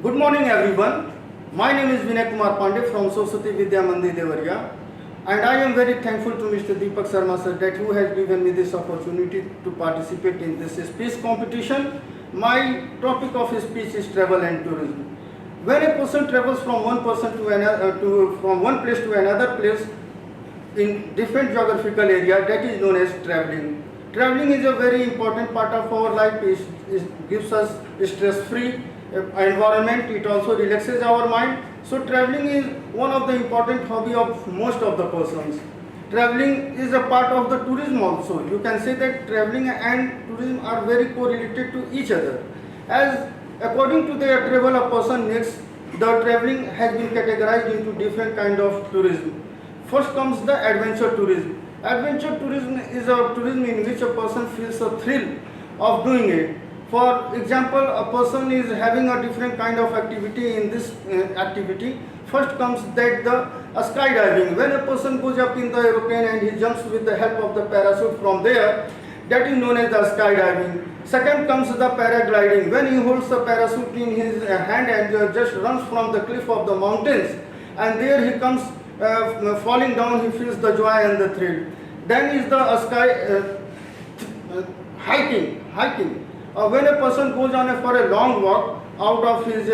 Good morning everyone. My name is Vinay Kumar Pandey from Saraswati Vidya Mandir Devariya, and I am very thankful to Mr. DEEPAK Sharama sir that who has given me this opportunity to participate in this speech competition. My topic of speech is travel and tourism. When a person travels from one person to another from one place to another place in different geographical area, that is known as traveling. Traveling is a very important part of our life. It gives us stress-free environment. It also relaxes our mind. So traveling is one of the important hobby of most of the persons. Traveling is a part of the tourism also. You can say that traveling and tourism are very correlated to each other. As according to their travel a person makes, the traveling has been categorized into different kind of tourism. First comes the adventure tourism. Adventure tourism is a tourism in which a person feels a thrill of doing it. For example, a person is having a different kind of activity in this activity. First comes that the skydiving. When a person goes up in the aeroplane and he jumps with the help of the parachute from there, that is known as the skydiving. Second comes the paragliding. When he holds the parachute in his hand and just runs from the cliff of the mountains, and there he comes falling down, he feels the joy and the thrill. Then is the hiking. When a person goes on for a long walk out of his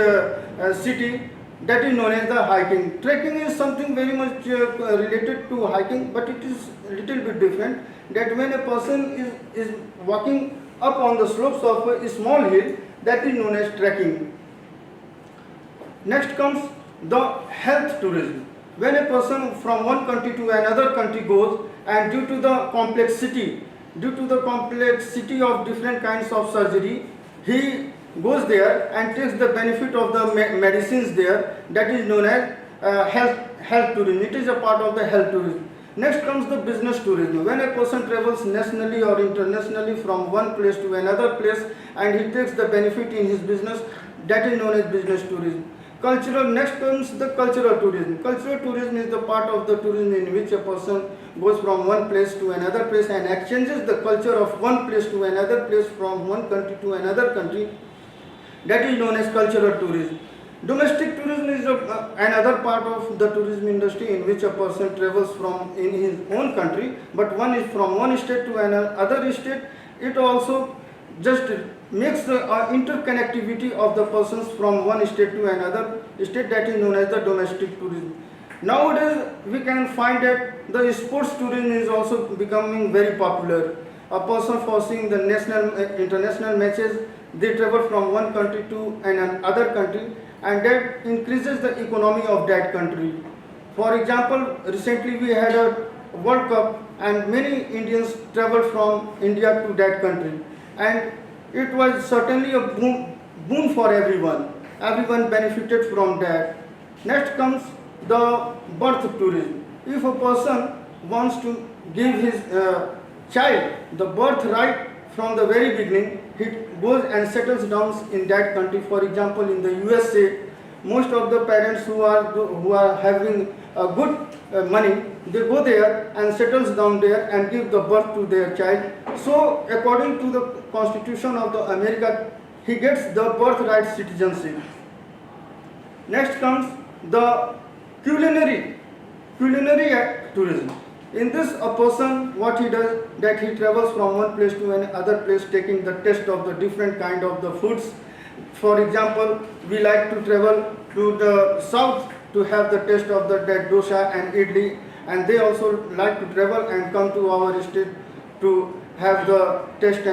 city, that is known as the hiking. Trekking is something very much related to hiking, but it is a little bit different. That when a person is walking up on the slopes of a small hill, that is known as trekking. Next comes the health tourism. When a person from one country to another country goes, and due to the complexity of different kinds of surgery, he goes there and takes the benefit of the medicines there, that is known as health tourism. It is a part of the health tourism. Next comes the business tourism. When a person travels nationally or internationally from one place to another place and he takes the benefit in his business, that is known as business tourism. Next comes the cultural tourism. Cultural tourism is the part of the tourism in which a person goes from one place to another place and exchanges the culture of one place to another place, from one country to another country. That is known as cultural tourism. Domestic tourism is another part of the tourism industry in which a person travels from in his own country, but one is from one state to another state. It also just makes the interconnectivity of the persons from one state to another state, that is known as the domestic tourism. Nowadays we can find that the sports tourism is also becoming very popular. A person for seeing the national international matches, they travel from one country to another country, and that increases the economy of that country. For example, recently we had a World Cup and many Indians traveled from India to that country, and it was certainly a boon for everyone. Everyone benefited from that. Next comes the birth tourism. If a person wants to give his child the birthright from the very beginning, he goes and settles down in that country. For example, in the USA, most of the parents who are having good money, they go there and settles down there and give the birth to their child. So according to the Constitution of the America, he gets the birthright citizenship. Next comes the culinary tourism. In this, a person, what he does, that he travels from one place to another place taking the taste of the different kind of the foods. For example, we like to travel to the south to have the taste of the dosa and idli, and they also like to travel and come to our state to have the taste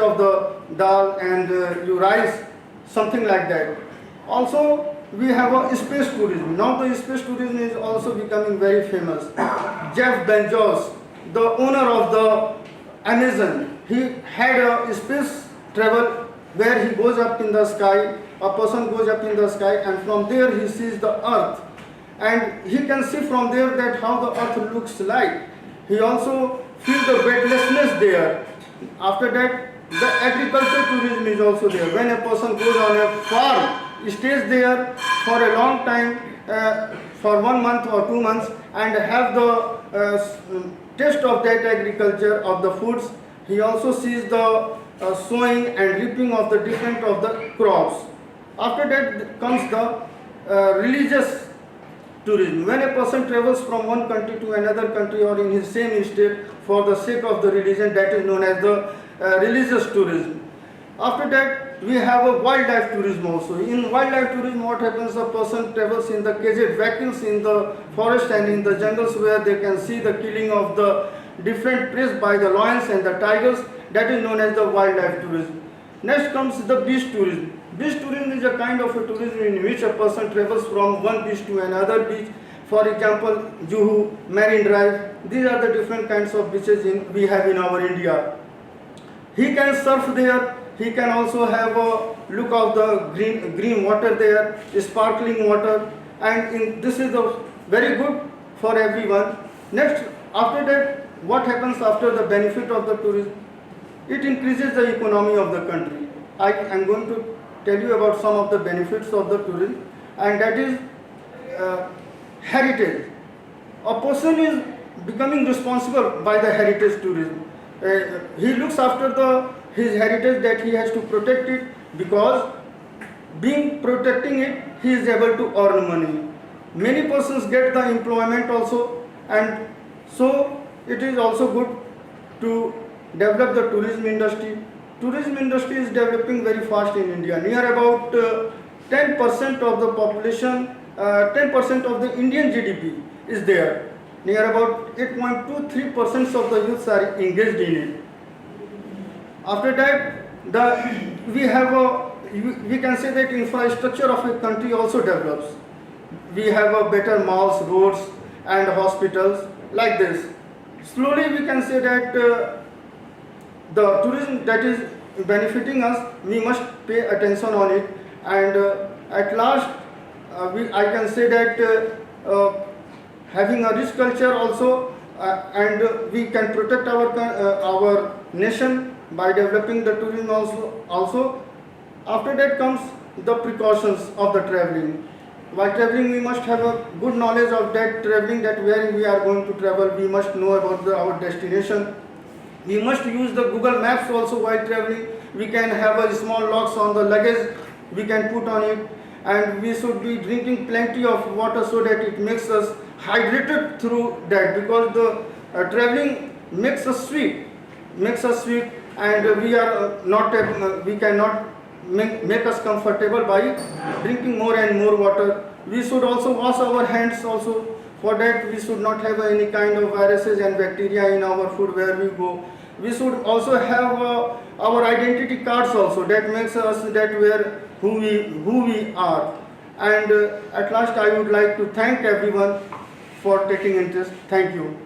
of the dal and rice, something like that. Also, we have a space tourism. Now the space tourism is also becoming very famous. Jeff Bezos, the owner of the Amazon, he had a space travel where he goes up in the sky. A person goes up in the sky and from there he sees the earth, and he can see from there that how the earth looks like. He also feels the weightlessness there. After that, the agriculture tourism is also there. When a person goes on a farm, he stays there for a long time, for 1 month or 2 months, and have the taste of that agriculture, of the foods. He also sees the sowing and reaping of the different of the crops. After that comes the religious tourism. When a person travels from one country to another country or in his same state for the sake of the religion, that is known as the religious tourism. After that, we have a wildlife tourism also. In wildlife tourism, what happens? A person travels in the caged vehicles in the forest and in the jungles where they can see the killing of the different prey by the lions and the tigers. That is known as the wildlife tourism. Next comes the beach tourism. Beach tourism is a kind of a tourism in which a person travels from one beach to another beach. For example, Juhu, Marine Drive. These are the different kinds of beaches we have in our India. He can surf there. He can also have a look of the green water there, sparkling water, and this is very good for everyone. Next, after that, what happens after the benefit of the tourism? It increases the economy of the country. I am going to tell you about some of the benefits of the tourism, and that is heritage. A person is becoming responsible by the heritage tourism. He looks after his heritage, that he has to protect it, because being protecting it, he is able to earn money. Many persons get the employment also, and so it is also good to develop the tourism industry. Tourism industry is developing very fast in India. Near about 10% of the population, 10% of the Indian GDP is there. Near about 8.23% of the youths are engaged in it. After that, we can say that infrastructure of a country also develops. We have a better malls, roads, and hospitals like this. Slowly, we can say that the tourism that is benefiting us, we must pay attention on it, and at last, I can say that having a rich culture also, and we can protect our nation by developing the tourism also. After that comes the precautions of the traveling. While traveling, we must have a good knowledge of that traveling, that where we are going to travel. We must know about our destination. We must use the Google Maps also while traveling. We can have a small locks on the luggage we can put on it, and we should be drinking plenty of water so that it makes us hydrated through that, because the traveling makes us sweet, and we cannot make us comfortable by drinking more and more water. We should also wash our hands also. For that, we should not have any kind of viruses and bacteria in our food where we go. We should also have our identity cards also, that makes us that who we are. And at last, I would like to thank everyone for taking interest. Thank you.